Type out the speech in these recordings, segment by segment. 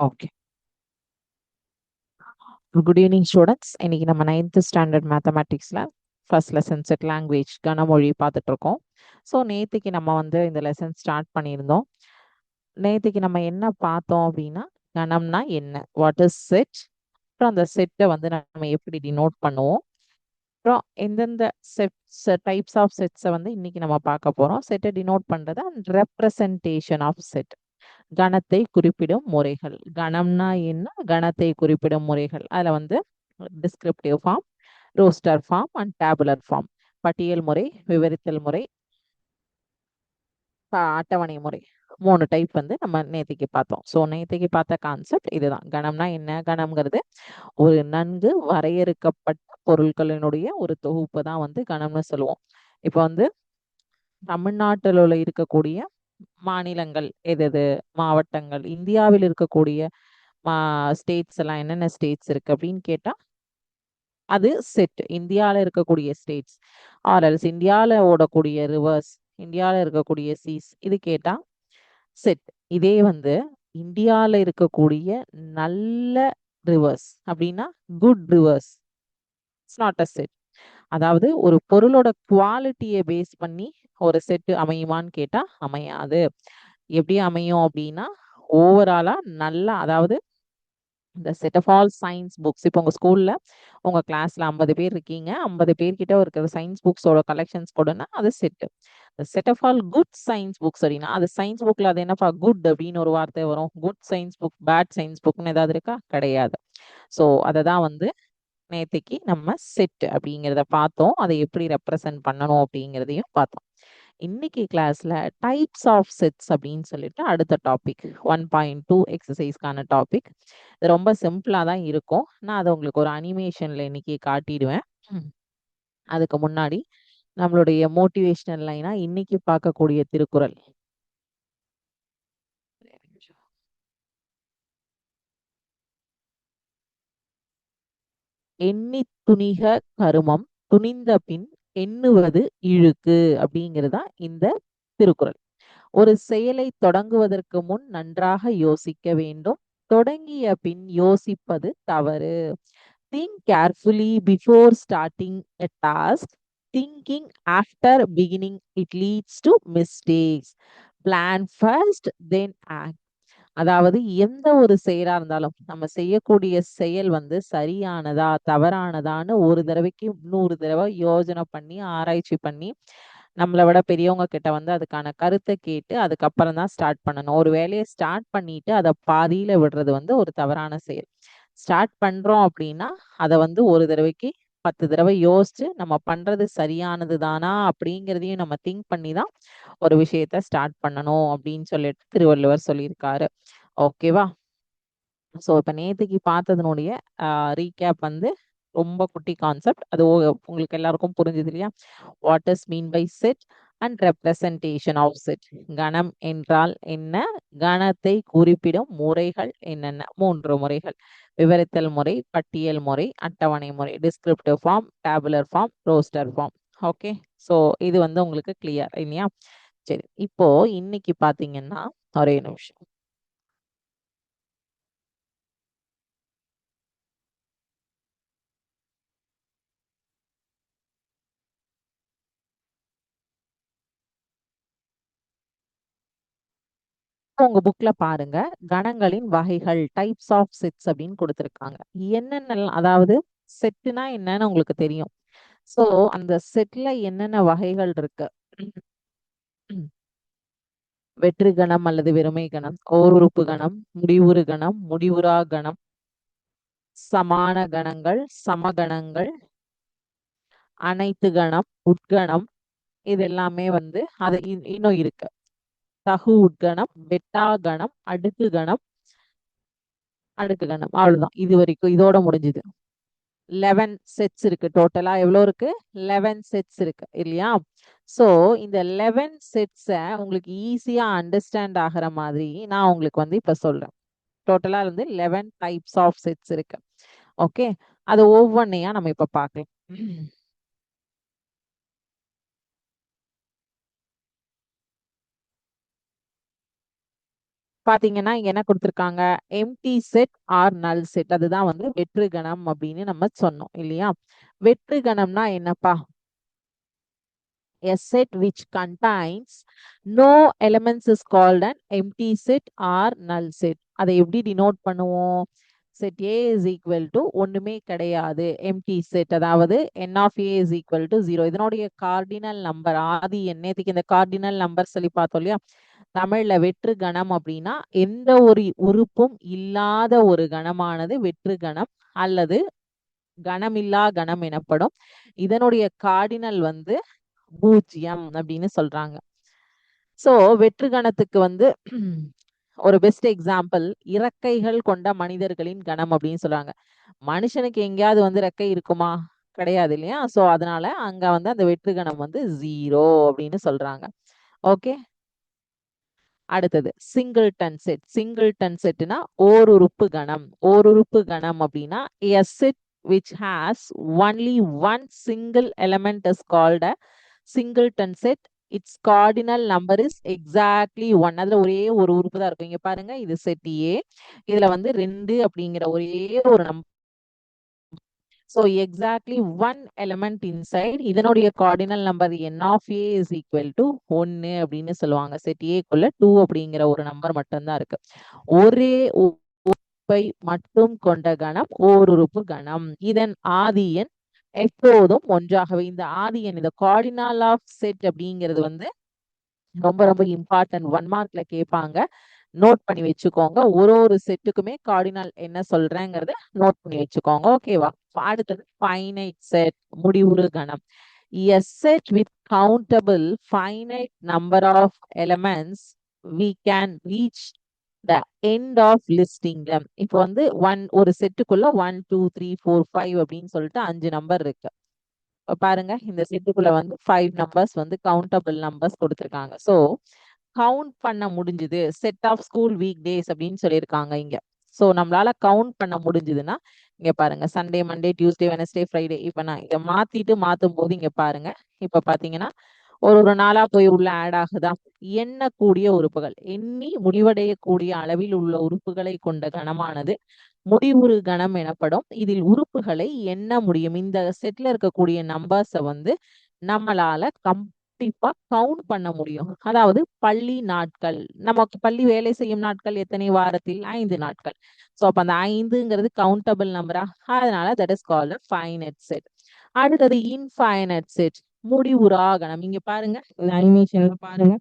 Okay. Good evening students. இன்னைக்கு நம்ம 9th standard மேத்தமேட்டிக்ஸில் ஃபர்ஸ்ட் லெசன் செட் லாங்குவேஜ் கனமொழி பார்த்துட்டு இருக்கோம். ஸோ நேற்றுக்கு நம்ம இந்த லெசன் ஸ்டார்ட் பண்ணியிருந்தோம். நேற்றுக்கு நம்ம என்ன பார்த்தோம் அப்படின்னா, கணம்னா என்ன, வாட் இஸ் செட், அப்புறம் அந்த செட்டை நம்ம எப்படி டினோட் பண்ணுவோம், அப்புறம் எந்தெந்த செட்ஸ் டைப்ஸ் ஆஃப் செட்ஸை இன்னைக்கு நம்ம பார்க்க போகிறோம். செட்டை டினோட் பண்ணுறது அண்ட் ரெப்ரசன்டேஷன் ஆஃப் செட், கணத்தை குறிப்பிடும் முறைகள். கணம்னா என்ன, கணத்தை குறிப்பிடும் முறைகள். அதில் descriptive form, roster form and tabular form. பட்டியல் முறை, விவரித்தல் முறை, அட்டவணை முறை, 3 டைப் நம்ம நேத்திக்கு பார்த்தோம். ஸோ நேத்திக்கு பார்த்த கான்செப்ட் இதுதான். கணம்னா என்ன, கணம்ங்கிறது ஒரு நன்கு வரையறுக்கப்பட்ட பொருட்களினுடைய ஒரு தொகுப்பு தான் கணம்னு சொல்லுவோம். இப்போ தமிழ்நாட்டில் இருக்கக்கூடிய மாநிலங்கள் எது, மாவட்டங்கள், இந்தியாவில் இருக்கக்கூடிய ஸ்டேட்ஸ் எல்லாம் என்னென்ன ஸ்டேட்ஸ் இருக்கு அப்படின்னு கேட்டா அது செட். இந்தியாவில் இருக்கக்கூடிய ஸ்டேட்ஸ் ஆர்எல்ஸ் இந்தியாவில் ஓடக்கூடிய ரிவர்ஸ், இந்தியாவில் இருக்கக்கூடிய சீஸ், இது கேட்டா செட். இதே இந்தியாவில் இருக்கக்கூடிய நல்ல ரிவர்ஸ் அப்படின்னா good reverse, it's not a set. அதாவது ஒரு பொருளோட குவாலிட்டியை பேஸ் பண்ணி ஒரு செட்டு அமையுமான்னு கேட்டா அமையாது. எப்படி அமையும் அப்படின்னா, ஓவராலா நல்லா, அதாவது இந்த set of all science books, இப்போ உங்க ஸ்கூல்ல உங்க கிளாஸ்ல 50 பேர் இருக்கீங்க, 50 பேர்கிட்ட இருக்கிற சயின்ஸ் புக்ஸோட கலெக்ஷன்ஸ் கொடுன்னா அது set. Set of all good science books அப்படின்னா அது சயின்ஸ் புக்ல அது என்னப்பா குட் அப்படின்னு ஒரு வார்த்தை வரும். Good science book, bad science புக்னு ஏதாவது இருக்கா? கிடையாது. ஸோ அதை தான் நேத்திக்கு நம்ம செட் அப்படிங்கிறத பார்த்தோம். அதை எப்படி ரெப்ரசன்ட் பண்ணணும் அப்படிங்கிறதையும் பார்த்தோம். இன்னைக்கு கிளாஸ்ல டைப்ஸ் ஆஃப் செட்ஸ் அப்படின்னு சொல்லிட்டு அடுத்த டாபிக் 1.2 எக்ஸசைஸ்க்கான டாபிக். இது ரொம்ப சிம்பிளா தான் இருக்கும். நான் அதை உங்களுக்கு ஒரு அனிமேஷன்ல இன்னைக்கு காட்டிடுவேன். அதுக்கு முன்னாடி நம்மளுடைய மோட்டிவேஷனல் லைனா இன்னைக்கு பார்க்கக்கூடிய திருக்குறள். எண்ணி துணிக கருமம் துணிந்த பின் எண்ணுவது இழுக்கு அப்படிங்கிறதா இந்த திருக்குறள். ஒரு செயலை தொடங்குவதற்கு முன் நன்றாக யோசிக்க வேண்டும். தொடங்கிய பின் யோசிப்பது தவறு. Think carefully before starting a task. Thinking after beginning it leads to mistakes. Plan first, then act. அதாவது எந்த ஒரு செயலா இருந்தாலும் நம்ம செய்யக்கூடிய செயல் சரியானதா தவறானதான்னு ஒரு தடவைக்கு 100 தடவை யோசனை பண்ணி ஆராய்ச்சி பண்ணி நம்மளை விட பெரியவங்க கிட்ட அதுக்கான கருத்தை கேட்டு அதுக்கப்புறம் தான் ஸ்டார்ட் பண்ணணும். ஒரு வேலையை ஸ்டார்ட் பண்ணிட்டு அதை பாதியில விடுறது ஒரு தவறான செயல். ஸ்டார்ட் பண்றோம் அப்படின்னா அதை ஒரு தடவைக்கு 10 தடவை யோசிச்சு நம்ம பண்றது சரியானது தானா அப்படிங்கிறதையும் நம்ம திங்க் பண்ணி தான் ஒரு விஷயத்த ஸ்டார்ட் பண்ணணும் அப்படின்னு சொல்லிட்டு திருவள்ளுவர் சொல்லியிருக்காரு. ஓகேவா? ஸோ இப்போ நேற்றுக்கு பார்த்ததுனுடைய ரீகேப் ரொம்ப குட்டி கான்செப்ட். அது உங்களுக்கு எல்லாருக்கும் புரிஞ்சுது இல்லையா? What is mean by set and representation of set. கணம் என்றால் என்ன, கணத்தை குறிப்பிடும் முறைகள் என்னென்ன, 3 முறைகள்: விவரித்தல் முறை, பட்டியல் முறை, அட்டவணை முறை, descriptive form, tabular form, roster form. Okay, so இது உங்களுக்கு கிளியர் இல்லையா? சரி, இப்போ இன்னைக்கு பார்த்தீங்கன்னா ஒரே நிமிஷம். உங்க புக்ல பாருங்க, கணங்களின் வகைகள், டைப்ஸ் ஆஃப் செட்ஸ் அப்படின்னு கொடுத்துருக்காங்க. என்னென்ன, அதாவது செட்டுனா என்னன்னு உங்களுக்கு தெரியும். சோ அந்த செட்ல என்னென்ன வகைகள் இருக்கு? வெற்று கணம் அல்லது வெறுமை கணம், ஓருறுப்பு கணம், முடிவுறு கணம், முடிவுறா கணம், சமான கணங்கள், சமகணங்கள், அனைத்து கணம், உட்கணம், இது எல்லாமே அது இன்னும் இருக்கு. தகு உட்கணம், வெட்டா கணம், அடுக்கு கணம், அடுக்கு கணம். அவ்வளவுதான், இது வரைக்கும் இதோட முடிஞ்சுது. 11 செட்ஸ் இருக்கு. டோட்டலா எவ்வளவு இருக்கு? 11 செட்ஸ் இருக்கு இல்லையா? சோ இந்த 11 செட்ஸ உங்களுக்கு ஈஸியா அண்டர்ஸ்டாண்ட் ஆகிற மாதிரி நான் உங்களுக்கு இப்ப சொல்றேன். டோட்டலா 11 டைப்ஸ் ஆஃப் செட்ஸ் இருக்கு. ஓகே, அது ஒவ்வொன்றையா நம்ம இப்ப பார்க்கலாம். பாத்தீங்கன்னா இங்க என்ன கொடுத்திருக்காங்க, empty set or null set. அதுதான் வந்து வெற்று கணம் அப்படின்னு நம்ம சொன்னோம் இல்லையா? வெற்று கணம்னா என்னப்பா? A set which contains no elements is called an empty set or null set. அதை எப்படி டினோட் பண்ணுவோம்? set A is equal to ஒண்ணுமே கிடையாது empty set, அதாவது n of A is equal to 0. இதனுடைய கார்டினல் நம்பர் ஆதி என்னத்துக்கு இந்த கார்டினல் நம்பர் சொல்லி பார்த்தோம் இல்லையா? தமிழ்ல வெற்று கணம் அப்படின்னா எந்த ஒரு உறுப்பும் இல்லாத ஒரு கணமானது வெற்று கணம் அல்லது கணமில்லா கணம் எனப்படும். இதனுடைய கார்டினல் வந்து 0 அப்படின்னு சொல்றாங்க. சோ வெற்று கணத்துக்கு வந்து ஒரு பெஸ்ட் எக்ஸாம்பிள் இறக்கைகள் கொண்ட மனிதர்களின் கணம் அப்படின்னு சொல்றாங்க. மனுஷனுக்கு எங்கேயாவது வந்து ரெக்கை இருக்குமா? கிடையாது இல்லையா? சோ அதனால அங்க வந்து அந்த வெற்று கணம் வந்து 0 அப்படின்னு சொல்றாங்க. ஓகே, அடுத்தது சிங்கிள்டன் செட். சிங்கிள்டன் செட்னா ஓருறுப்பு கணம். ஓருறுப்பு கணம் அப்படின்னா a set which has only one single element is called a singleton set. its cardinal number is exactly 1. அதுல ஒரே ஒரு உறுப்பு தான் இருக்கும். இங்க பாருங்க, இது செட் A, இதுல வந்து 2 அப்படிங்கிற ஒரே ஒரு number. So exactly one element inside. இதனுடைய cardinal number n of A is equal to 1 அப்படின்னு சொல்லுவாங்க. செட் A குள்ள 2 அப்படிங்கிற ஒரு நம்பர் மட்டும்தான் இருக்கு. ஒரே உறுப்பை மட்டும் கொண்ட கணம் ஓருறுப்பு கணம். இதன் ஆதி எண் எப்போதும் ஒன்றாகவே. இந்த ஆதி எண், இந்த கார்டினல் ஆஃப் செட் அப்படிங்கிறது வந்து ரொம்ப ரொம்ப இம்பார்ட்டன்ட். 1 மார்க்ல கேட்பாங்க, நோட் பண்ணி வச்சுக்கோங்க. ஒரு ஒரு செட்டுக்குமே கார்டினல் என்ன சொல்றேங்கிறத நோட் பண்ணி வச்சுக்கோங்க. ஓகேவா? அடுத்தது ஃபைனைட் செட், முடிவுறு கணம். A set with countable finite number of elements, we can reach the end of listing them. இப்போ வந்து ஒரு செட்டுக்குள்ள 1 2 3 4 5 அப்படின்னு சொல்லிட்டு 5 நம்பர் இருக்கு. பாருங்க, இந்த செட்டுக்குள்ள வந்து 5 நம்பர்ஸ் வந்து கவுண்டபிள் நம்பர்ஸ் கொடுத்திருக்காங்க. சோ கவுண்ட் பண்ண முடிஞ்சது. Set of school week days அப்படின்னு சொல்லியிருக்காங்க இங்க. சோ நம்மளால கவுண்ட் பண்ண முடிஞ்சதுன்னா இங்க பாருங்க, Sunday Monday Tuesday Wednesday Friday. இப்ப நான் இதை மாத்தும் போது இங்க பாருங்க, இப்ப பாத்தீங்கன்னா ஒரு ஒரு நாளா போய் உள்ள ஆட் ஆகுதா? எண்ணக்கூடிய உறுப்புகள், எண்ணி முடிவடையக்கூடிய அளவில் உள்ள உறுப்புகளை கொண்ட கணமானது முடிவுறு கணம் எனப்படும். இதில் உறுப்புகளை எண்ண முடியும். இந்த செட்ல இருக்கக்கூடிய நம்பர்ஸை வந்து நம்மளால கண்டிப்பா கவுண்ட் பண்ண முடியும். அதாவது பள்ளி நாட்கள், நமக்கு பள்ளி வேலை செய்யும் நாட்கள் எத்தனை? வாரத்தில் 5 நாட்கள். சோ அப்ப அந்த 5ங்கிறது கவுண்டபிள் நம்பரா? அதனால that is called finite set. அடுத்தது இன்ஃபைனைட் செட், முடிவுறா கணம். இங்க பாருங்க, அனிமேஷன்ல பாருங்க,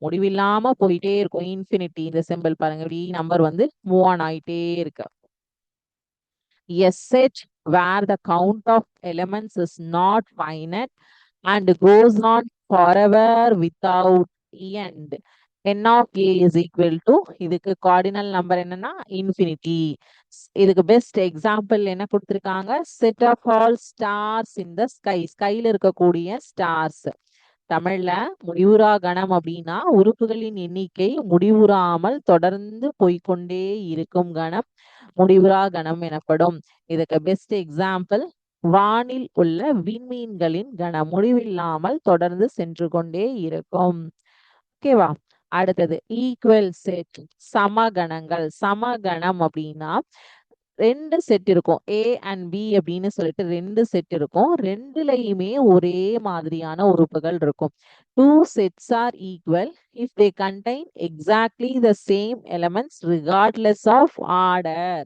முடிவில்லாம போயிட்டே இருக்கும். இன்ஃபினிட்டி, இந்த சிம்பிள் பாருங்க, இப்படி நம்பர் வந்து மூவ் ஆன் ஆயிட்டே இருக்கு. A set where the count of elements is not finite and goes on forever without end. n of A is equal to, இதுக்கு cardinal number என்னன்னா infinity. இதுக்கு பெஸ்ட் எக்ஸாம்பிள் என்ன கொடுத்திருக்காங்க? set of all stars in the sky. ஸ்கைல இருக்கக்கூடிய stars. தமிழ்ல முடிவுறா கணம் அப்படின்னா உறுப்புகளின் எண்ணிக்கை முடிவுறாமல் தொடர்ந்து போய்கொண்டே இருக்கும் கணம் முடிவுறா கணம் எனப்படும். இதுக்கு பெஸ்ட் எக்ஸாம்பிள் வானில் உள்ள விண்மீன்களின் கணம் முடிவில்லாமல் தொடர்ந்து சென்று கொண்டே இருக்கும். ஓகேவா? அடுத்தது ஈக்குவல் செட், சமகணங்கள். சமகணம் அப்படின்னா 2 செட் இருக்கும். A and B அப்படின்னு சொல்லிட்டு 2 செட் இருக்கும். ரெண்டுலயுமே ஒரே மாதிரியான உறுப்புகள் இருக்கும். 2 sets are equal if they contain exactly the same elements regardless of order.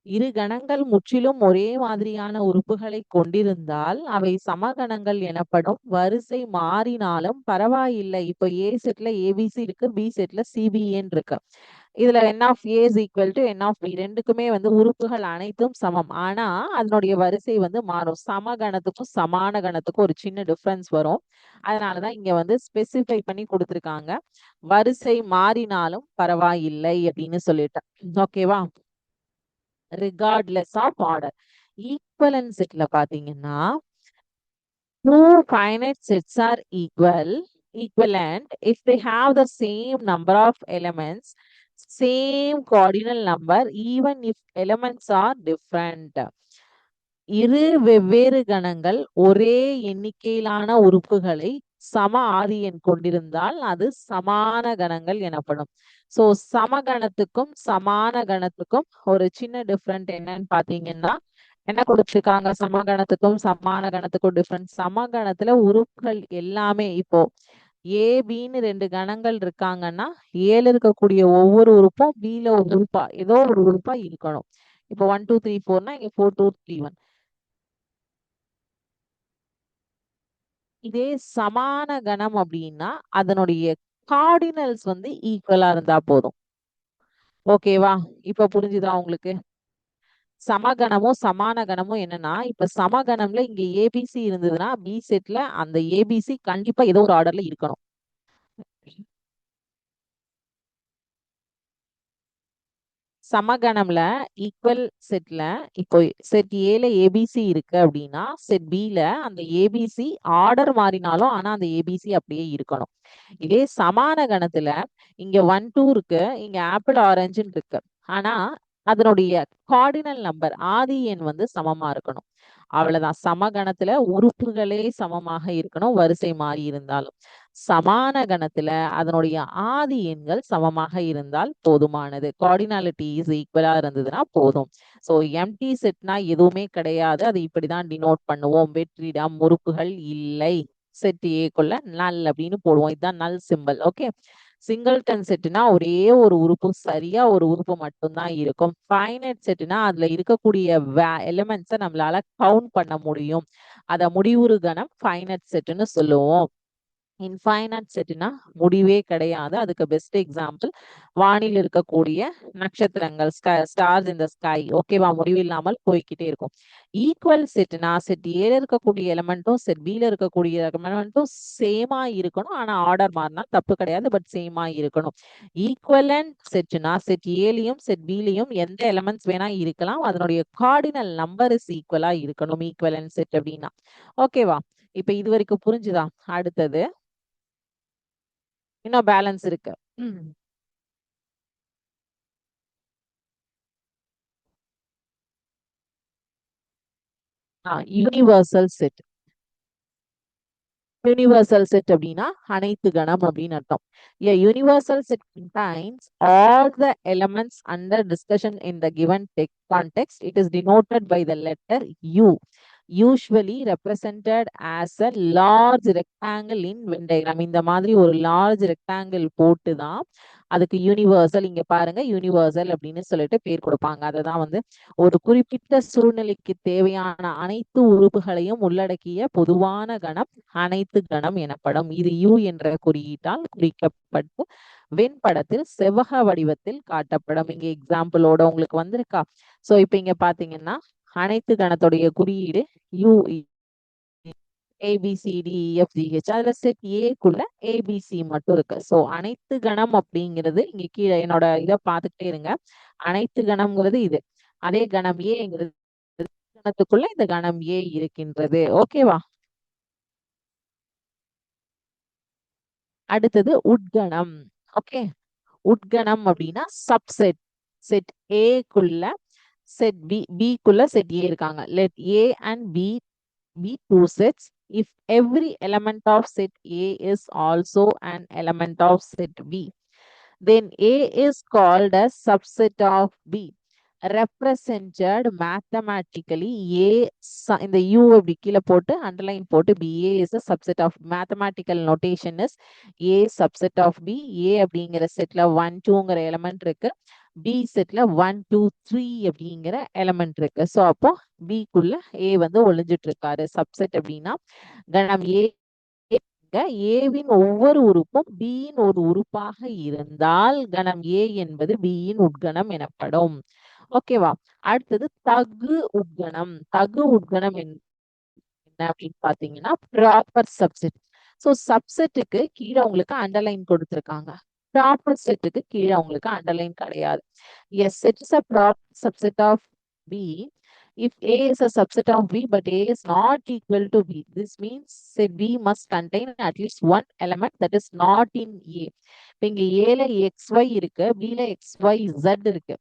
இரு கணங்கள் முற்றிலும் ஒரே மாதிரியான உறுப்புகளை கொண்டிருந்தால் அவை சமகணங்கள் எனப்படும். வரிசை மாறினாலும் பரவாயில்லை. இப்போ A செட்ல ABC இருக்கு, B செட்ல CBN இருக்கு. இதுல n of A is equal to n of B. ரெண்டுக்குமே வந்து உறுப்புகள் அனைத்தும் சமம். ஆனா அதனுடைய வரிசை வந்து மாறும். சமகணத்துக்கும் சமான கணத்துக்கும் ஒரு சின்ன டிஃபரன்ஸ் வரும். அதனாலதான் இங்க வந்து ஸ்பெசிஃபை பண்ணி கொடுத்திருக்காங்க, வரிசை மாறினாலும் பரவாயில்லை அப்படின்னு சொல்லிட்டு. ஓகேவா? regardless of order. Equivalent setல பாத்தீங்கன்னா two finite sets are equivalent if they have the same number of elements, same cardinal number, even if elements are different. இரு வெவ்வேறு கணங்கள் ஒரே எண்ணிக்கையிலான உறுப்புகளை சம ஆதி எண் கொண்டிருந்தால் அது சமான கணங்கள் எனப்படும். சோ சமகணத்துக்கும் சமான கணத்துக்கும் ஒரு சின்ன டிஃபரெண்ட் என்னன்னு பாத்தீங்கன்னா, என்ன கொடுத்திருக்காங்க? சமகணத்துக்கும் சமான கணத்துக்கும் டிஃபரெண்ட். சமகணத்துல உறுப்புகள் எல்லாமே இப்போ ஏபின்னு ரெண்டு கணங்கள் இருக்காங்கன்னா, ஏல இருக்கக்கூடிய ஒவ்வொரு உறுப்பும் பில ஒரு உறுப்பா ஏதோ ஒரு உறுப்பா இருக்கணும். இப்போ 1 2 3 4னா இங்க 4 2 3 1. இதே சமான கணம் அப்படின்னா அதனுடைய கார்டினல்ஸ் வந்து ஈக்குவலா இருந்தா போதும். ஓகேவா? இப்ப புரிஞ்சுதா உங்களுக்கு? சமகணமும் சமான கணமும் என்னன்னா, இப்ப சமகணம்ல இங்க ஏபிசி இருந்ததுன்னா பி செட்ல அந்த ஏபிசி கண்டிப்பா ஏதோ ஒரு ஆர்டர்ல இருக்கணும். சமகணம்ல ஈக்குவல் செட்ல இப்போ செட் ஏல ஏபிசி இருக்கு அப்படின்னா செட் பில அந்த ஏபிசி ஆர்டர் மாறினாலும் ஆனா அந்த ஏபிசி அப்படியே இருக்கணும். இதே சமான கணத்துல இங்க 1 2 இருக்கு, இங்க ஆப்பிள் ஆரஞ்சுன்னு இருக்கு. ஆனா அதனுடைய கார்டினல் நம்பர் ஆதி எண் வந்து சமமா இருக்கணும். அவ்வளவுதான். சமகணத்துல உறுப்புகளே சமமாக இருக்கணும், வரிசை மாறி இருந்தாலும். சமான கணத்துல அதனுடைய ஆதி எண்கள் சமமாக இருந்தால் போதுமானது. கார்டினாலிட்டி இஸ் ஈக்குவலா இருந்ததுன்னா போதும். ஸோ எம்டி செட்னா எதுவுமே கிடையாது, அது இப்படிதான் டினோட் பண்ணுவோம். வெற்றிடம் உறுப்புகள் இல்லை. செட் ஏக்குள்ள நல் அப்படின்னு போடுவோம். இதுதான் நல் சிம்பல். ஓகே. சிங்கிள்டன் செட்னா ஒரே ஒரு உறுப்பு, சரியா ஒரு உறுப்பு மட்டும்தான் இருக்கும். ஃபைனைட் செட்னா அதுல இருக்கக்கூடிய எலிமெண்ட்ஸை நம்மளால கவுண்ட் பண்ண முடியும். அத முடிவுறு கணம் ஃபைனைட் செட்னு சொல்லுவோம். இன்ஃபைனைட் செட்னா முடிவே கிடையாது. அதுக்கு பெஸ்ட் எக்ஸாம்பிள் வானில் இருக்கக்கூடிய நட்சத்திரங்கள், ஸ்டார்ஸ் இந்த ஸ்கை. ஓகேவா? முடிவில்லாமல் போய்கிட்டே இருக்கும். ஈக்குவல் செட்னா செட் ஏல இருக்கக்கூடிய எலமெண்ட்டும் செட் பில இருக்கக்கூடிய எலமெண்ட்டும் சேமா இருக்கணும். ஆனா ஆர்டர் மாறினா தப்பு கிடையாது, பட் சேமா இருக்கணும். ஈக்குவலன்ட் செட்னா செட் ஏலையும் செட் பிலையும் எந்த எலமெண்ட்ஸ் வேணா இருக்கலாம், அதனுடைய கார்டினல் நம்பர் இஸ் ஈக்குவலா இருக்கணும். ஈக்குவலன்ட் செட் அப்படின்னா. ஓகேவா? இப்ப இது வரைக்கும் புரிஞ்சுதா? அடுத்தது இன்னும் பேலன்ஸ் இருக்கு. Universal set. யூனிவர்சல் செட் அப்படின்னா அனைத்து கணம் அப்படின்னு அர்த்தம். A universal set contains all the elements under discussion in the given context. It is denoted by the letter U, usually represented as a large rectangle in Venn diagram. இந்த மாதிரி ஒரு large rectangle போட்டு தான் அதுக்கு universal, இங்க பாருங்க universal அப்படின்னு சொல்லிட்டு பேர் கொடுப்பாங்க. அதுதான் வந்து ஒரு குறிப்பிட்ட சூழ்நிலைக்கு தேவையான அனைத்து உறுப்புகளையும் உள்ளடக்கிய பொதுவான கணம் அனைத்து கணம் எனப்படும். இது U என்ற குறியீட்டால் குறிக்கப்பட்டு வெண்படத்தில் செவ்வக வடிவத்தில் காட்டப்படும். இங்க எக்ஸாம்பிளோட உங்களுக்கு வந்திருக்கா? சோ இப்ப இங்க பாத்தீங்கன்னா அனைத்து கணத்துடைய குறியீடு U, ABCDEFGH. அதுல செட் ஏக்குள்ள ஏபிசி மட்டும் இருக்கு. சோ அனைத்து கணம் அப்படிங்கிறது இங்க கீழே என்னோட இதை பார்த்துக்கிட்டே இருங்க. அனைத்து கணம்ங்கிறது இது. அதே கணம் ஏங்கிறது கணத்துக்குள்ள இந்த கணம் ஏ இருக்கின்றது. ஓகேவா? அடுத்தது உட்கணம். ஓகே. உட்கணம் அப்படின்னா சப்செட். செட் ஏக்குள்ள செட் பிக்குள்ள செட் ஏ இருக்காங்க. Let A and B be two sets if every element of set A is also an element of set B. Then A is called as subset of B. Represented mathematically A in the U அப்படி கீழே போட்டு underline போட்டு BA is a subset of, mathematical notation is A subset of B. A அப்படிங்கிற செட்ல 1 2ங்கிற element இருக்கு, B செட்ல 1 2 3 அப்படிங்கிற element இருக்கு. ஸோ அப்போ B குள்ள A வந்து ஒளிஞ்சிட்டு இருக்காரு. சப்செட் அப்படின்னா கணம் A. ஏவின் ஒவ்வொரு உறுப்பும் பியின் ஒரு உறுப்பாக இருந்தால் கணம் ஏ என்பது பியின் உட்கணம் எனப்படும். ஓகேவா? அடுத்தது தகு உட்கணம். தகு உட்கணம் என்ன அப்படின்னு பாத்தீங்கன்னா ப்ராப்பர் சப்செட். ஸோ சப்செட்டுக்கு கீழே உங்களுக்கு அண்டர்லைன் கொடுத்துருக்காங்க, ப்ராப்பர் செட்டுக்கு கீழே உங்களுக்கு அண்டர்லைன் கிடையாது. Yes, set is a proper subset of B if A is a subset of B but A is not equal to B. This means say B must contain at least one element that is not in A. இப்போ இங்க ஏல XY இருக்கு, Bல XYZ இருக்கு.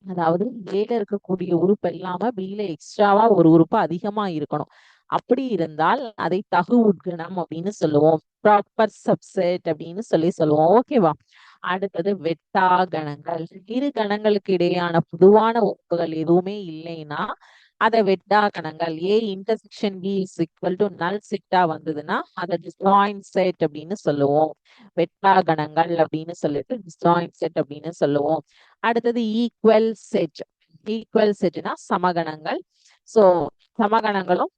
அதாவது ஏல இருக்கக்கூடிய உறுப்பு இல்லாம பில எக்ஸ்ட்ராவா ஒரு உறுப்பு அதிகமா இருக்கணும். அப்படி இருந்தால் அதை தகு உட்கணம் அப்படின்னு சொல்லுவோம். ப்ராப்பர் சப்செட் அப்படின்னு சொல்லுவோம். ஓகேவா? அடுத்தது வெட்டா கணங்கள். இரு கணங்களுக்கு இடையான பொதுவான உறுப்புகள் எதுவுமே இல்லைன்னா அதை வெட்டா கணங்கள். A intersection B is equal to null செட்டா வந்ததுன்னா அதை டிஸ்ஜாயின்ட் செட் அப்படின்னு சொல்லுவோம். வெட்டா கணங்கள் அப்படின்னு சொல்லிட்டு டிஸ்ஜாயின்ட் செட் அப்படின்னு சொல்லுவோம். அடுத்தது ஈக்குவல் செட். ஈக்குவல் செட்னா சமகணங்கள். சோ சமகணங்களும்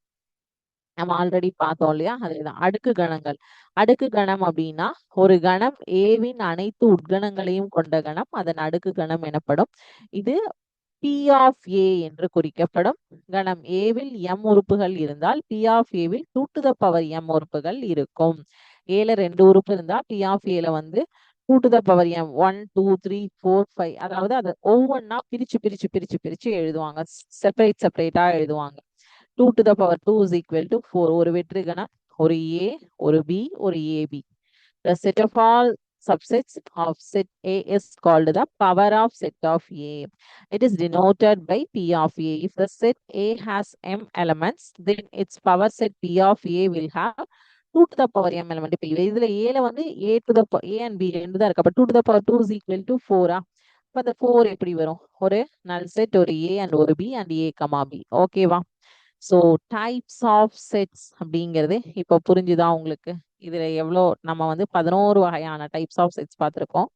நம்ம ஆல்ரெடி பார்த்தோம் இல்லையா? அதுதான் அடுக்கு கணங்கள். அடுக்கு கணம் அப்படின்னா ஒரு கணம் ஏவின் அனைத்து உட்கணங்களையும் கொண்ட கணம் அதன் அடுக்கு கணம் எனப்படும். இது P of A என்று குறிக்கப்படும். கணம் ஏவில் m உறுப்புகள் இருந்தால் P of A will 2 to the power m உறுப்புகள் இருக்கும். ஏல 2 உறுப்பு இருந்தா P of A ல வந்து 2 to the power m 1 2 3 4 5 அதாவது அதை ஒவ்வொன்னா பிரிச்சு பிரிச்சு பிரிச்சு பிரிச்சு எழுதுவாங்க. செப்பரேட்டா எழுதுவாங்க. 2 to the power 2 is equal to 4. ஒரு வெற்று கணம், ஒரு A, ஒரு B, ஒரு AB. The set of all subsets of set A is called the power of set of A. It is denoted by P of A. If the set A has m elements, then its power set P of A will have 2 to the power m element. இப்போ இதுல A ல வந்து A to the A and B ரெண்டு தான் இருக்கு. அப்ப 2 to the power 2 is equal to 4. அப்ப அந்த 4 எப்படி வரும்? ஒரு null set, ஒரு A and ஒரு B and A, B. ஓகேவா? ஸோ டைப்ஸ் ஆஃப் செட்ஸ் அப்படிங்கிறது இப்போ புரிஞ்சுதா உங்களுக்கு? இதுல எவ்வளோ நம்ம வந்து 11 வகையான டைப்ஸ் ஆஃப் செட்ஸ் பார்த்துருக்கோம்.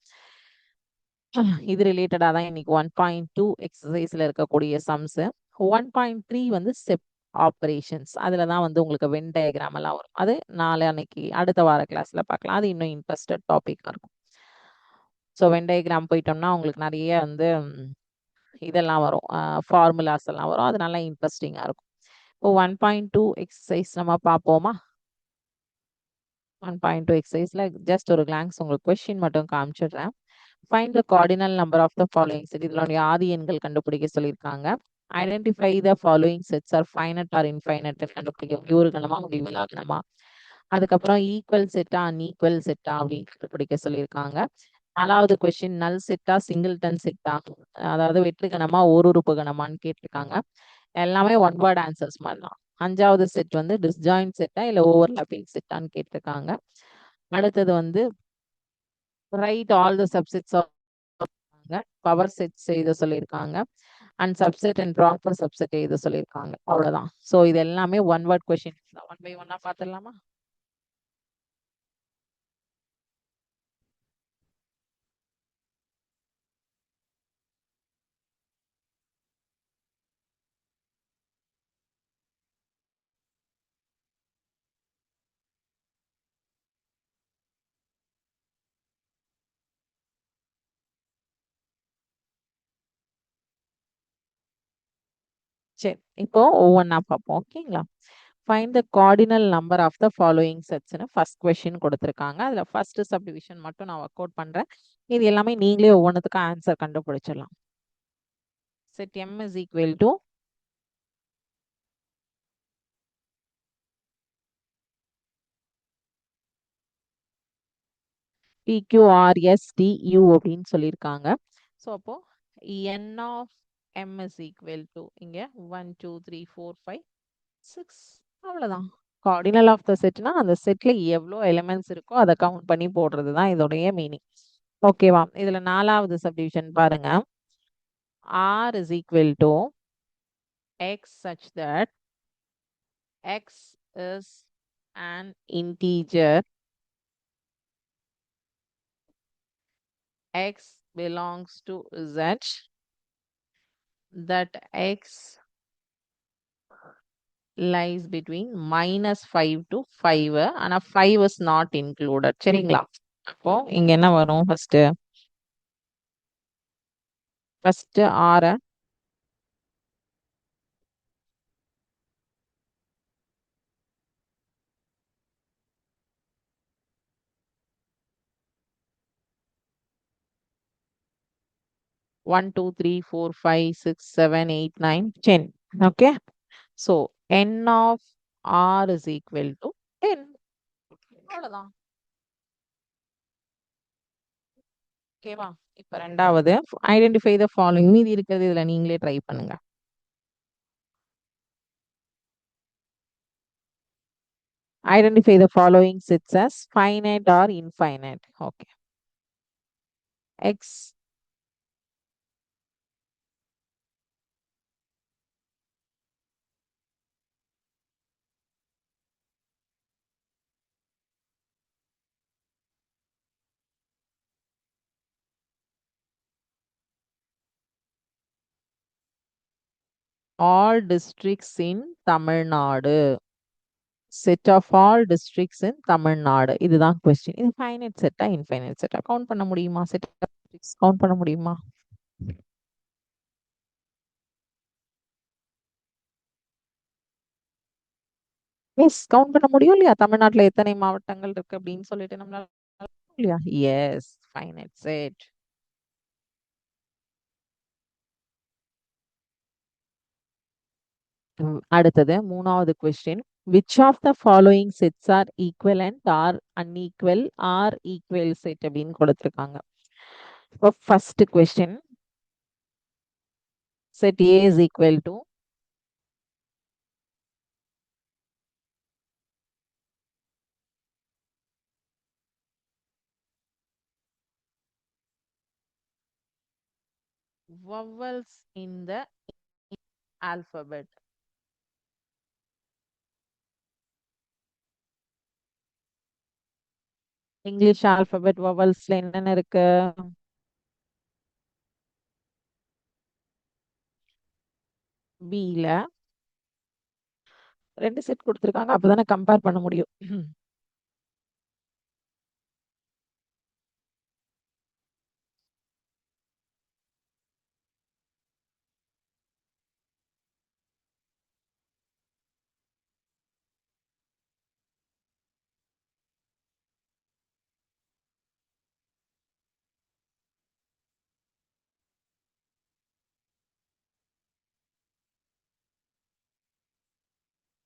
இது ரிலேட்டடா தான் இன்னைக்கு 1.2 எக்ஸசைஸ்ல இருக்கக்கூடிய சம்ஸ். 1.3 வந்து செப் ஆப்ரேஷன்ஸ். அதுல தான் வந்து உங்களுக்கு வென் டயக்ராம் எல்லாம் வரும். அது நாளை அன்னைக்கு அடுத்த வார கிளாஸ்ல பார்க்கலாம். அது இன்னும் இன்ட்ரெஸ்டட் டாபிக்கா இருக்கும். ஸோ வென் டயக்ராம் போயிட்டோம்னா உங்களுக்கு நிறைய வந்து இதெல்லாம் வரும், ஃபார்முலாஸ் எல்லாம் வரும். அது நல்லா இன்ட்ரெஸ்டிங்கா இருக்கும். இப்போ 1.2 எக்ஸசைஸ் நம்ம பார்ப்போமா? 1.2 எக்ஸசைஸ்ல ஜஸ்ட் ஒரு கிளான்ஸ் உங்களுக்கு கொஸ்டின் மட்டும் காமிச்சிடுறேன். Find the cardinal number of the following set. இதனுடைய ஆதி எண்கள் கண்டுபிடிக்க சொல்லியிருக்காங்க. Identify the following sets are finite or infinite கண்டுபிடிக்க. ஒரு கணமா முடிவில்லா கணமா. அதுக்கப்புறம் ஈக்குவல் செட்டா அன்ஈக்குவல் செட்டா அப்படின்னு கண்டுபிடிக்க சொல்லியிருக்காங்க. 4வது கொஸ்டின் நல் செட்டா சிங்கிள்டன் செட்டா, அதாவது வெற்று கணமா ஒரு உறுப்பு கணமான்னு கேட்டிருக்காங்க. எல்லாமே ஒன் வேர்ட் ஆன்சர்ஸ் மாதிரி தான். 5வது செட் வந்து டிஸ்ஜாயின்ட் செட்டா இல்ல ஓவர்லாப்பிங் செட்டான்னு கேட்டிருக்காங்க. அடுத்தது வந்து write all the subsets of power sets எழுத சொல்லியிருக்காங்க. And subset and proper subset எழுத சொல்லியிருக்காங்க. அவ்வளவுதான். ஸோ இது எல்லாமே one word question. One by ஒன்னா பார்த்துடலாமா? சரி, இப்போ ஒவ்வொன்றா பார்ப்போம். ஓகேங்களா? Find the cardinal number of the following செட்ஸ்னு ஃபர்ஸ்ட் கொஸ்டின் கொடுத்துருக்காங்க. அதில் ஃபர்ஸ்ட் சப்டிவிஷன் மட்டும் நான் ஒர்க் அவுட் பண்ணுறேன். இது எல்லாமே நீங்களே ஒவ்வொன்றுத்துக்கும் ஆன்சர் கண்டுபிடிச்சிடலாம். Set M is equal to PQRSTU அப்படின்னு சொல்லியிருக்காங்க. ஸோ அப்போ N of M is equal to இங்க 1 2 3 4 5 6. அவ்வளவுதான். கார்டினல் ஆஃப் த செட்னா அந்த செட்ல எவ்வளோ எலிமெண்ட்ஸ் இருக்கோ அதை கவுண்ட் பண்ணி போடுறது தான் இதோடைய மீனிங். ஓகேவா? இதுல 4வது சப்டிவிஷன் பாருங்க. R is equal to X such that X is an integer, X belongs to Z, that X lies between -5 to 5 ஆனா 5 is not included. சரிங்களா? அப்போ இங்க என்ன வரும்? First R 1 2 3 4 5 6 7 8 9 10. Okay, so N of R is equal to 10. அவ்வளவுதான். ஓகேவா? இப்ப ரெண்டாவது ஐடென்டிஃபை த ஃபாலோயிங். மீதி இருக்கிறது இதுல நீங்களே ட்ரை பண்ணுங்க. Identify the following sets as finite or infinite. Okay. X. All districts in Tamil Nadu. Set of all districts in Tamil Nadu. இதுதான் question. இது finite set infinite set count பண்ண முடியுமா? Set of districts count பண்ண முடியுமா? S, count பண்ண முடியும் இல்லையா? தமிழ்நாட்டுல எத்தனை மாவட்டங்கள் இருக்கு அப்படின்னு சொல்லிட்டு நம்மளால இல்லையா? Yes, finite set. அடுத்தது மூணாவது question. Which of the following sets are equivalent or unequal or equal set அப்படின்னு கொடுத்துருக்காங்க. இப்போ first question, set A is equal to vowels in the alphabet. English alphabet வவல்ஸ்ல என்னென்ன இருக்கு? பில ரெண்டு செட் கொடுத்துருக்காங்க, அப்பதானே கம்பேர் பண்ண முடியும்.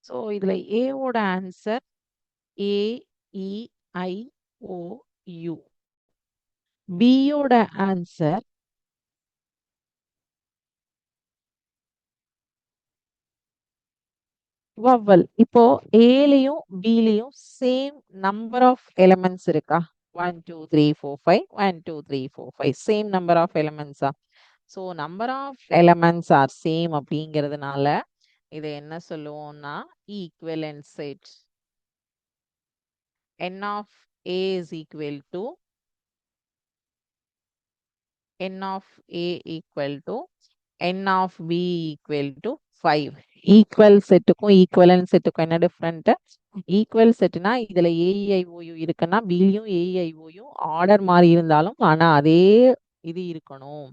ஸோ இதுல ஏவோட ஆன்சர் AEIOU. பியோட ஆன்சர் வவல். இப்போ ஏலையும் பிலையும் சேம் நம்பர் ஆஃப் எலிமெண்ட்ஸ் இருக்கா? 1 2 3 4 5 1 2 3 4 5 சேம் நம்பர் ஆஃப் எலிமெண்ட்ஸா? So number of elements are same அப்படிங்கிறதுனால இதை என்ன சொல்லுவோம்னா equivalent set. n of A is equal to n of A equal to n of B equal to 5. Equal செட்டுக்கும் equivalent செட்டுக்கும் என்ன different? Equal செட்னா இதுல ஏஐஓயு இருக்குன்னா பிலியும் ஏஐஓயும் ஆர்டர் மாறி இருந்தாலும் ஆனா அதே இது இருக்கணும்.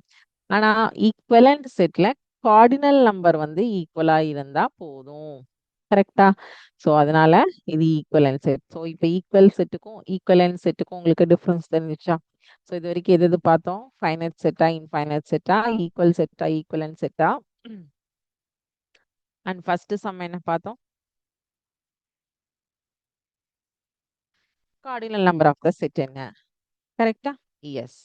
ஆனா ஈக்குவலன்ட் செட்ல கார்டினல் நம்பர் வந்து ஈக்குவலா இருந்தா போதும். கரெக்டா? ஸோ அதனால இது ஈக்குவலன்ட் செட். ஸோ இப்போ ஈக்குவல் செட்டுக்கும் ஈக்குவலன்ட் செட்டுக்கும் உங்களுக்கு டிஃப்ரென்ஸ் தெரிஞ்சுச்சா? ஸோ இது வரைக்கும் எது எது பார்த்தோம்? ஃபைனைட் செட்டா, இன்ஃபைனைட் செட்டா, ஈக்குவல் செட்டா, ஈக்குவலன்ட் செட்டா? அண்ட் ஃபர்ஸ்ட் சம் என்ன பார்த்தோம்? Cardinal number of the set என்ன? கரெக்டா? எஸ்.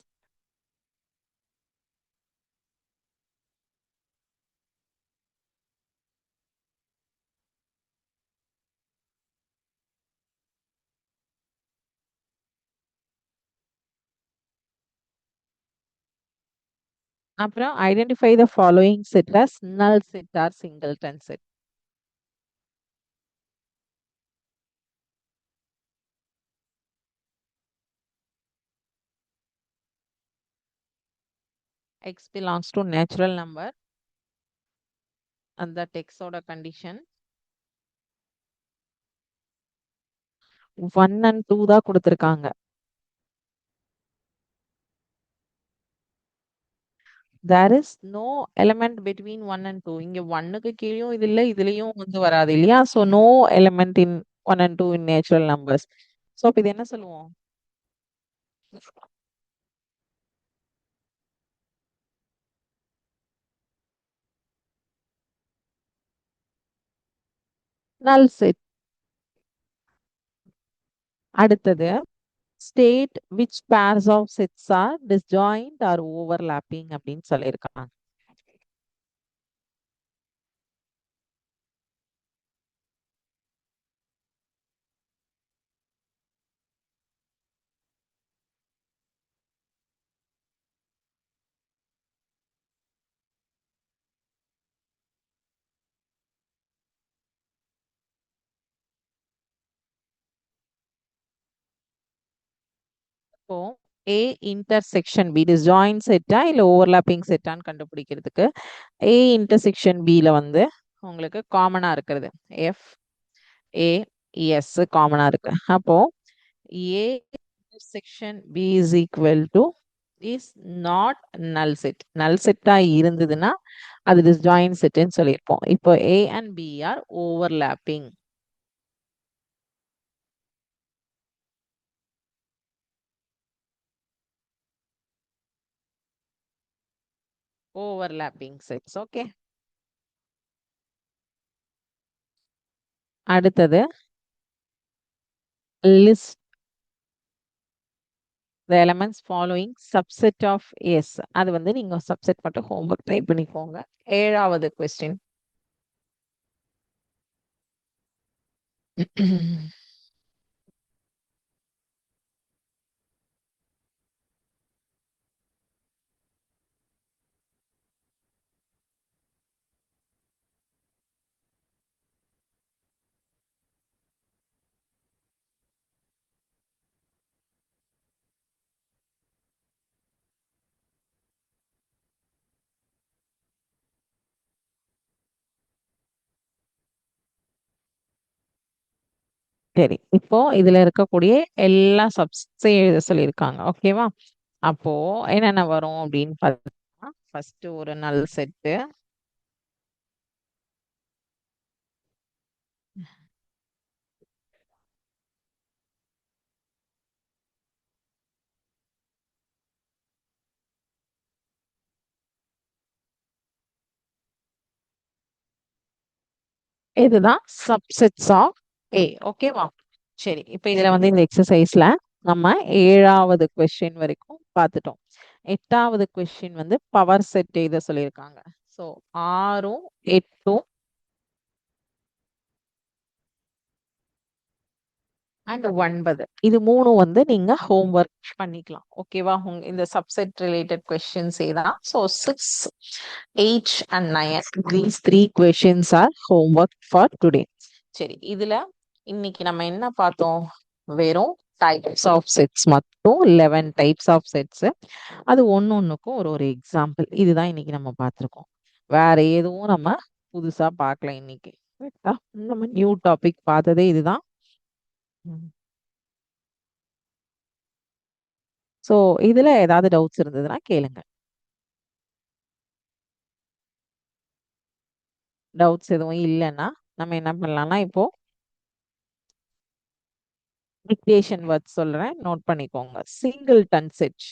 அப்புறம் identify the following set as null set or singleton set. X belongs to natural number and that X ஓட condition 1 and 2 தான் கொடுத்திருக்காங்க. There is no element between 1 and 2. இங்க 1க்கு கீழயும் இது இல்ல, இதுலயும் வந்து வராது இல்லையா? So no element in 1 and 2 in natural numbers. So அப்ப இது என்ன சொல்லுவோம்? Null set. அடுத்தது state which pairs of sets are disjoint or overlapping அப்படின்னு சொல்லியிருக்காங்க. இப்போ A இன்டர்செக்ஷன் பி டிஸ்ஜாயின்ட் செட்டா இல்ல ஓவர்லாப்பிங் செட்டான்னு கண்டுபிடிக்கிறதுக்கு A இன்டர்செக்ஷன் பில வந்து உங்களுக்கு காமனா இருக்கிறது F A S காமனா இருக்கு. அப்போ A intersection B is equal to is not null set. null set இருந்ததுன்னா அது disjoint setன்னு சொல்லியிருப்போம். இப்போ A and B are overlapping. overlapping sets. Okay. அடுத்தது list the elements following subset of S. அது வந்து நீங்க subset மட்டும் homework ட்ரை பண்ணிக்கோங்க. 7வது question. சரி, இப்போ இதுல இருக்கக்கூடிய எல்லா சப்ஸையும் எழுத சொல்லியிருக்காங்க. ஓகேவா? அப்போ என்னென்ன வரும் அப்படின்னு பார்த்தா ஃபர்ஸ்ட் ஒரு நல் செட்டு, இதுதான் சப்செட்ஸ் ஆஃப் ஏ. ஓகேவா? சரி, இப்போ இதுல வந்து இந்த எக்ஸசைஸ்ல நம்ம 7வது கொஸ்டின் வரைக்கும் பார்த்துட்டோம். 8வது கொஸ்டின் வந்து பவர் செட் எழுத சொல்லியிருக்காங்க. ஸோ 6ம் 8ம் அண்ட் 9 இது மூணும் வந்து நீங்க ஹோம்ஒர்க் பண்ணிக்கலாம். ஓகேவா? இந்த சப்செட் ரிலேட்டட் கொஸ்டின்ஸ் தான். So 6, 8 and 9 these 3 questions are homework for today. சரி, இதுல இன்னைக்கு நம்ம என்ன பார்த்தோம்? வெறும் டைப்ஸ் ஆஃப் செட்ஸ் மட்டும் 11 டைப்ஸ் ஆஃப் செட்ஸ். அது ஒன்னொன்னுக்கும் ஒரு ஒரு எக்ஸாம்பிள். இதுதான் இன்னைக்கு நம்ம பார்த்துருக்கோம். வேற எதுவும் நம்ம புதுசா பார்க்கல இன்னைக்கு. கரெக்டா? நம்ம நியூ டாபிக் பார்த்ததே இதுதான். ஸோ இதுல ஏதாவது டவுட்ஸ் இருந்ததுன்னா கேளுங்க. டவுட்ஸ் எதுவும் இல்லைன்னா நம்ம என்ன பண்ணலாம்னா இப்போ டிக்டேஷன் வேர்ட் சொல்றேன், நோட் பண்ணிக்கோங்க. Singleton set,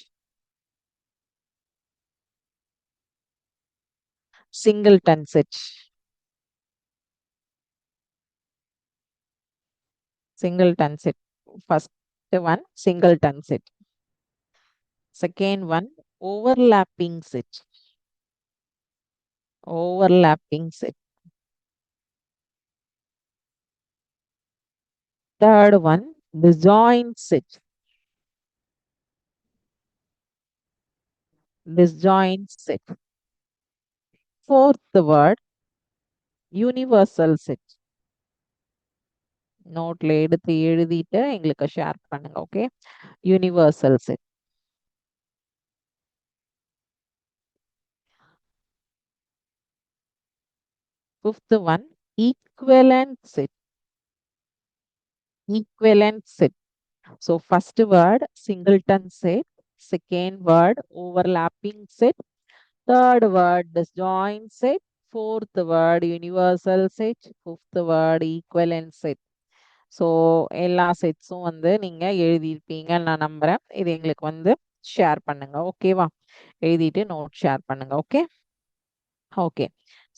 singleton set, singleton set. First one singleton set, second one overlapping set, overlapping set. Third one, disjoint set, disjoint set. Fourth word, universal set. நோட்ல எடுத்து எழுதிட்டு எங்களுக்கு ஷேர் பண்ணுங்க. Okay, universal set. Fifth one equivalent set, equivalent set. So first word singleton set, second word overlapping set, third word disjoint set, fourth word universal set, fifth word equivalent set. So எல்லா செட்ஸும் வந்து நீங்க எழுதியிருப்பீங்கன்னு நான் நம்புறேன். இது எங்களுக்கு வந்து share பண்ணுங்க. ஓகேவா? எழுதிட்டு நோட் ஷேர் பண்ணுங்க. Okay okay.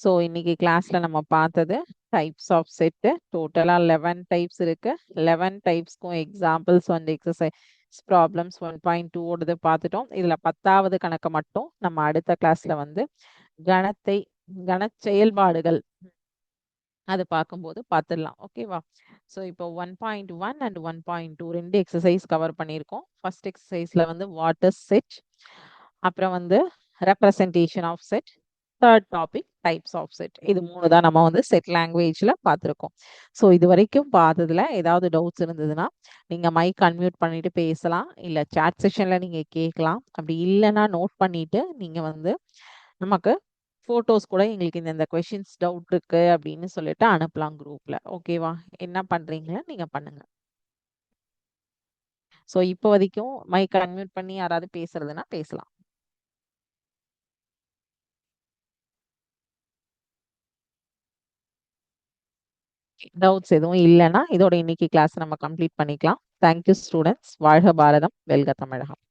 ஸோ இன்னைக்கு கிளாஸ்ல நம்ம பார்த்தது டைப்ஸ் ஆஃப் செட்டு. டோட்டலா 11 டைப்ஸ் இருக்கு. 11 டைப்ஸ்க்கும் எக்ஸாம்பிள்ஸ் வந்து எக்ஸசைஸ் ப்ராப்ளம்ஸ் 1.2 ஓடது பார்த்துட்டோம். இதுல 10வது கணக்கு மட்டும் நம்ம அடுத்த கிளாஸ்ல வந்து கண செயல்பாடுகள் அது பார்க்கும்போது பார்த்துடலாம். ஓகேவா? ஸோ இப்போ 1.1 அண்ட் 1.2 ரெண்டு எக்ஸசைஸ் கவர் பண்ணியிருக்கோம். ஃபர்ஸ்ட் எக்ஸசைஸ்ல வந்து வாட் இஸ் செட், அப்புறம் வந்து representation of set, third topic types of set. இது 3 தான் நம்ம வந்து செட் லாங்குவேஜ்ல பார்த்துருக்கோம். ஸோ இது வரைக்கும் பார்த்ததுல ஏதாவது டவுட்ஸ் இருந்ததுன்னா நீங்க மைக் அன்மியூட் பண்ணிட்டு பேசலாம். இல்ல சாட் செஷன்ல நீங்க கேட்கலாம். அப்படி இல்லைன்னா நோட் பண்ணிட்டு நீங்க வந்து நமக்கு ஃபோட்டோஸ் கூட எங்களுக்கு இந்த கொஸ்டின்ஸ் டவுட் இருக்கு அப்படின்னு சொல்லிட்டு அனுப்பலாம் குரூப்ல. ஓகேவா? என்ன பண்றீங்களோ நீங்க பண்ணுங்க. ஸோ இப்போ வரைக்கும் மைக் அன்மியூட் பண்ணி யாராவது பேசுறதுன்னா பேசலாம். டவுட்ஸ் எதுவும் இல்லைன்னா இதோட இன்னைக்கு கிளாஸ் நம்ம கம்ப்ளீட் பண்ணிக்கலாம். Thank you students. வாழ்க பாரதம், வெல்க தமிழகம்.